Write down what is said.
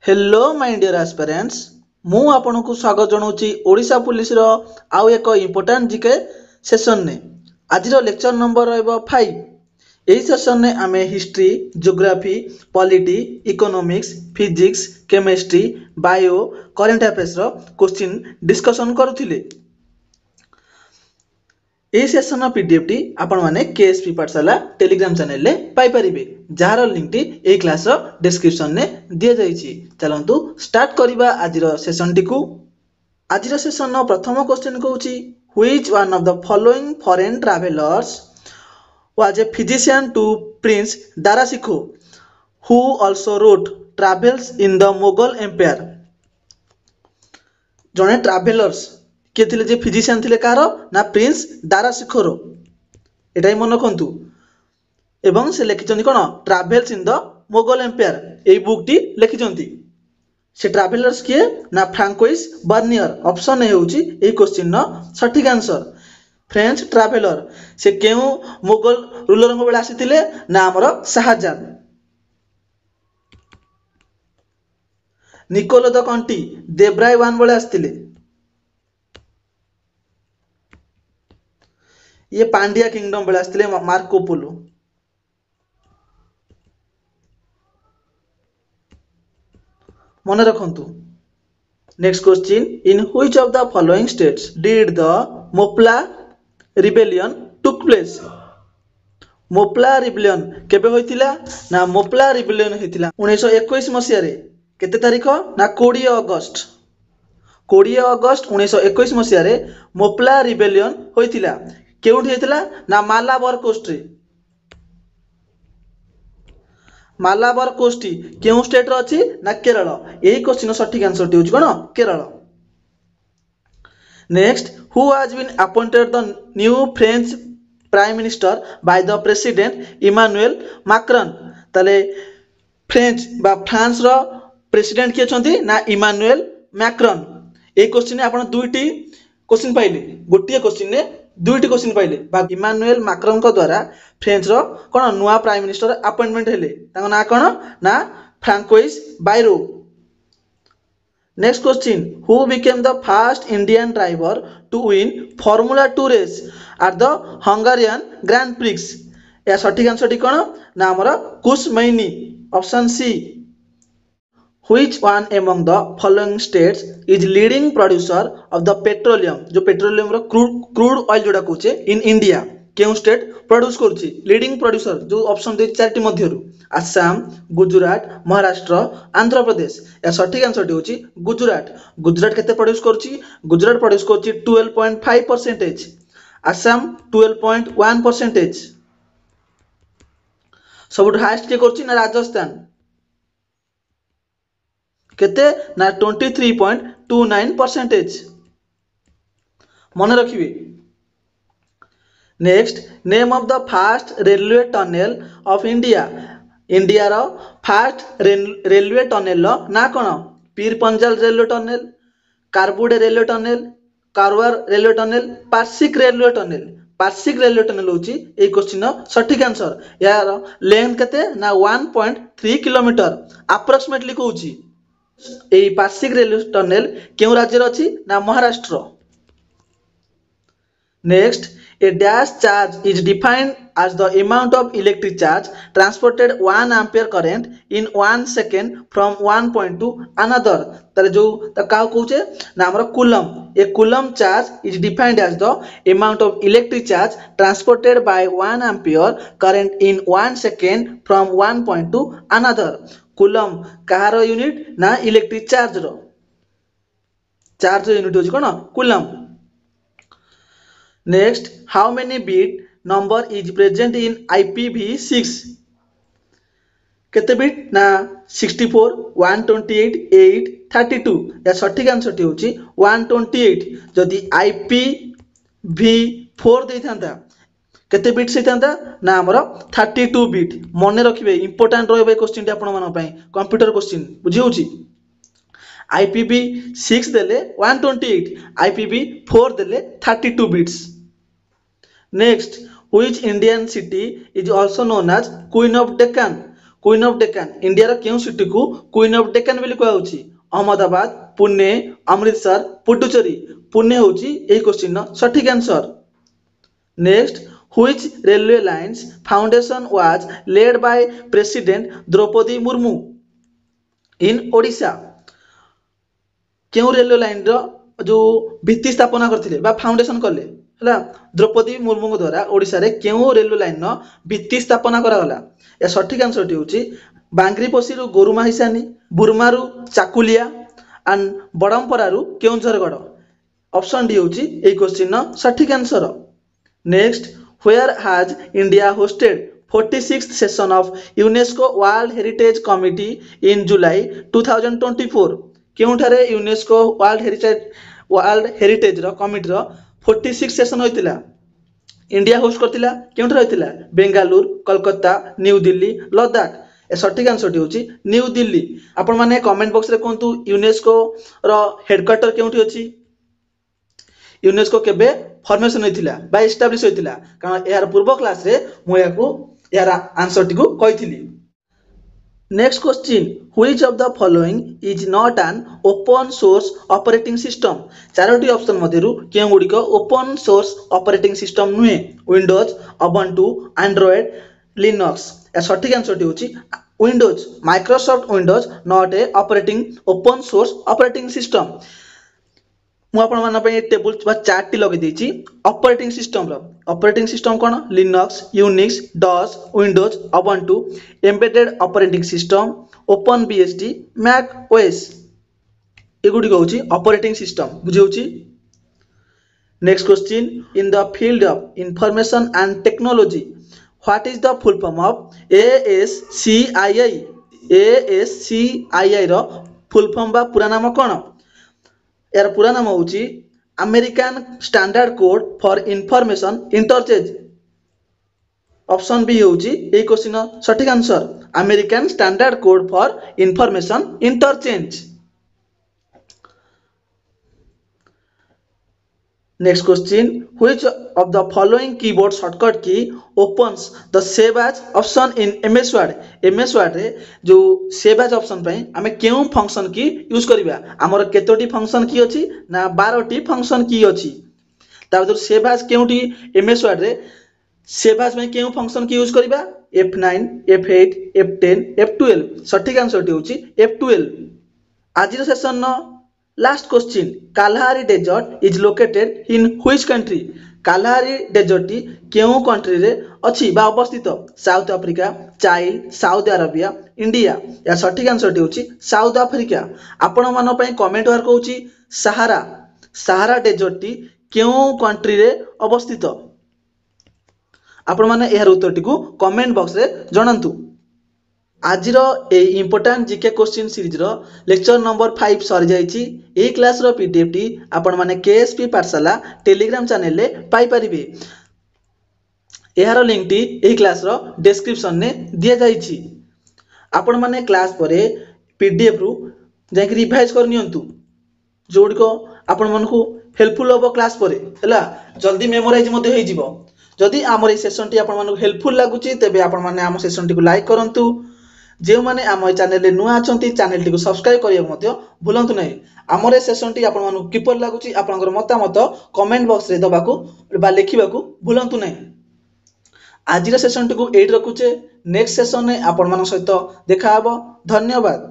Hello my dear aspirants मु आपनको स्वागत जनाऊँगी Odisha police रो आउ एक इम्पोर्टेंट जीके सेशन ने आज लेक्चर नंबर रहिबो 5 एही सेशन ने आमे history geography polity economics physics chemistry bio current affairs रो क्वेश्चन डिस्कशन करूथिले। ए सेशन पीडीएफ टी आपण माने केएसपी पाठशाला टेलीग्राम चैनल ले पाई परिबे जार लिंक टी ए क्लास रो डिस्क्रिप्शन ने दिया जाईची। चलंतु स्टार्ट करिबा आजिर सेशन टी को। आजिर सेशन नो प्रथम क्वेश्चन कहूची which one of the following foreign travellers was a physician to prince Dara Shikoh who also wrote travels in the Mughal empire. जने ट्रैवलर्स किए थिले जे फिजिशियन थिले कार ना प्रिंस दाराशिखोर एटाई मन रखु एवं से लिखिं कौन travels in the Mughal empire यही बुक टी लिखिं से ट्राभेलर्स किए ना फ्रांकोइस बर्नियर ऑप्शन ए होची एही क्वेश्चन नो सटीक आंसर फ्रेंच ट्राभेलर से केउ मुगल रूलर बेले आसीथिले ना हमर शाहजहां। निकोलो द कंटी देब्राय वन बेले आसीथिले ये पांड्या किंगडम बेले आसीथिले मार्को पोलो। मन रखंतु next question in which of the following states did the Moplah rebellion took place. Moplah rebellion केबे होइतिला ना मोपला रिबेलियन होइतिला 1921 मसिया रे केते तारिख ना 20 अगस्त 1921 मसिया रे मोपला रिबेलियन होइतिला केउठी होइतिला ना मालाबार कोस्ट रे। मालाबार कोस्ट केउ स्टेट रो अछि ना केरल यही क्वेश्चन सटीक आंसर टी होछि कोन Kerala. Next who has been appointed the new French prime minister by the president Emmanuel Macron. तले फ्रेंच बा फ्रांस रो प्रेसिडेंट के छथि ना इमानुएल मैक्रॉन। ए क्वेश्चन ने आपण दुईटी क्वेश्चन पाइले गोटिए क्वेश्चन ने दुईटी क्वेश्चन पाइले बा इमानुएल मैक्रॉन को द्वारा फ्रेंच रो कोन नुआ प्राइम मिनिस्टर अपॉइंटमेंट हेले ताको ना कोन ना François Bayrou. Next question who became the first Indian driver to win formula 2 race at the Hungarian grand prix. या सटीक आंसर टी कोन ना हमर Kush Maini option C. Which one among the following states is leading producer of the petroleum जो petroleum रो crude oil जोड़ा कहूचे in India केउ state produce करूची लीडिंग प्रोड्यूसर जो ऑप्शन दे चारटी मध्यरु आसाम गुजरात महाराष्ट्र आंध्र प्रदेश। या सटीक आंसर टी होची गुजरात। गुजरात केते प्रोड्यूस करूची गुजरात प्रोड्यूस करूची 12.5%, आसाम 12.1%। सबुठ हाईएस्ट के करूची ना राजस्थान केते ना 23.29%। मन रखिए। Next name of the first railway tunnel of India. India रो फर्स्ट रेलवे टनल लो ना कोन Pir Panjal railway tunnel Karbude railway tunnel Karwar railway tunnel Parsik railway tunnel. Parsik railway tunnel होची ए क्वेश्चन सटीक आंसर। यार लेंथ केते ना 1.3 किलोमीटर अप्रोक्सीमेटली कहूची। ए पार्सिक रेलवे टनल केउ राज्य अछि ना Maharashtra. Next a dash charge is defined as the amount of electric charge transported 1 ampere current in 1 second from one point to another। तारे जो का कहूचे ना हमर coulomb A coulomb charge is defined as the amount of electric charge transported by 1 ampere current in 1 second from one point to another। Coulomb कहार unit ना electric charge रो charge unit होची कोन coulomb. Next how many bit number is present in IPv6। केते bit ना 64 128 8 32। या सटीक answer टी होची 128। जदी IPv4 दे थांता केते बिट से थांता ना हमर 32 बिट। मन रखिबे इंपोर्टेंट रहबे क्वेश्चन टी आपण मन पई कंप्यूटर क्वेश्चन बुझी होची। IPv6 देले 128 IPv4 देले 32 bits. Next which Indian city is also known as Queen of Deccan। Queen of Deccan India केउ सिटी को क्वीन ऑफ डेक्कन बोली कहउछि अहमदाबाद पुणे अमृतसर पुडुचेरी पुणे होउछि एही क्वेश्चन सठिक answer next which railway lines foundation was laid by president Droupadi Murmu in Odisha केउ railway line रो जो भित्ति स्थापना करथिले बा फाउंडेशन करले हला द्रौपदी मुर्मू द्वारा ओडिशा रे केउ रेलवे लाइन नो भित्ति स्थापना करा गला ए सठिक आंसर टी होची बांग्रीपोसी रु गोरुमाहिसानी बुरमारू चाकुलिया एंड बड़मपरारू केउंझरगढ़ ऑप्शन डी होची ए क्वेश्चन सठिक answer next where has India hosted 46th session of UNESCO World Heritage Committee in July 2024 केउठारे यूनेस्को वर्ल्ड हेरिटेज रो कमिटी रो 46 सेशन होइतिला इंडिया होस्ट करतिला केउठारे होइतिला बेंगालुरु कोलकाता न्यू दिल्ली लद्दाख ए सठिक आंसर टी होची न्यू दिल्ली आपण माने कमेंट बॉक्स रे कोंतु यूनेस्को रो हेडक्वार्टर केउठी अछि यूनेस्को केबे फॉर्मेशन होइतिला बा एस्टैब्लिश होइतिला कारण यार पूर्व क्लास रे मो याकू यार आंसर टी को कहिथिली next question which of the following is not an open source operating system चारोटी ऑप्शन मध्यरु केउ गुडी को ओपन सोर्स ऑपरेटिंग सिस्टम नुहे विंडोज उबुंटू एंड्रॉयड लिनक्स ए सठिक आंसर टी होची Windows Microsoft Windows not a operating open source operating system मु आपण माना पे टेबल बा चार्ट टी लगे देछि ऑपरेटिंग सिस्टम कोन Linux Unix DOS Windows Ubuntu embedded operating system open BSD Mac OS एगुडी कहउछि ऑपरेटिंग सिस्टम बुझिउछि next question in the field of information and technology what is the full form of ASCII रो full form बा पूरा नाम कोन यार पूरा नाम होची American standard code for information interchange option B होची ए क्वेश्चन सठिक answer American standard code for information interchange next question which of the following keyboard shortcut key opens the save as option in MS Word रे जो save as option पई हमें केउ function की use करबा हमर केतोटी फंक्शन की अछि ना 12 टी फंक्शन की अछि ताबदर सेव एज केउटी एमएस वर्ड रे सेव एज में केउ फंक्शन की यूज करबा F9 F8 F10 F12 सठिक आंसर टी होची F12 आजिर सेशन न last question Kalahari desert is located in which country Kalahari desert टी केउ कंट्री रे अछि बा अवस्थित South Africa Chile Saudi Arabia India या सठिक आंसर टी होची साउथ अफ्रीका आपण मन पई कमेंट वर्क होची सहारा डेजर्ट टी केउ कंट्री रे अवस्थित आपण माने एहर उत्तर टी को कमेंट बॉक्स रे जणांतु आजिर ए इंपोर्टेंट जीके क्वेश्चन सीरीज रो लेक्चर नंबर 5 सरी जाईची ए क्लास रो पीडीएफ टी आपण माने केएसपी पाठशाला टेलीग्राम चैनल ले पाई परिबे एहारो लिंक टी ए क्लास रो डिस्क्रिप्शन ने दिया जाईची आपण माने क्लास परे पीडीएफ रु जाई रिवाइज कर नियंतु जोड को आपण मन को हेल्पफुल होबो क्लास परे हला जल्दी मेमोराइज मध्ये होई जिवो जदि हमर ए सेशन टी आपण मन को हेल्पफुल लागुची तबे आपण माने हम सेशन टी को लाइक करंतु जे माने आम चैनल रे नुआ अछंती चैनल टी को सब्सक्राइब करिया मध्य भूलंतु नै हमर ए सेशन टी आपण मानु किपर लागुची आपनकर मतामत कमेंट बॉक्स रे दबाकू बा लिखिबाकू भूलंतु नै आजिर सेशन टी को एड रखुचे नेक्स्ट सेशन ने आपण मान सहित देखा हबो धन्यवाद।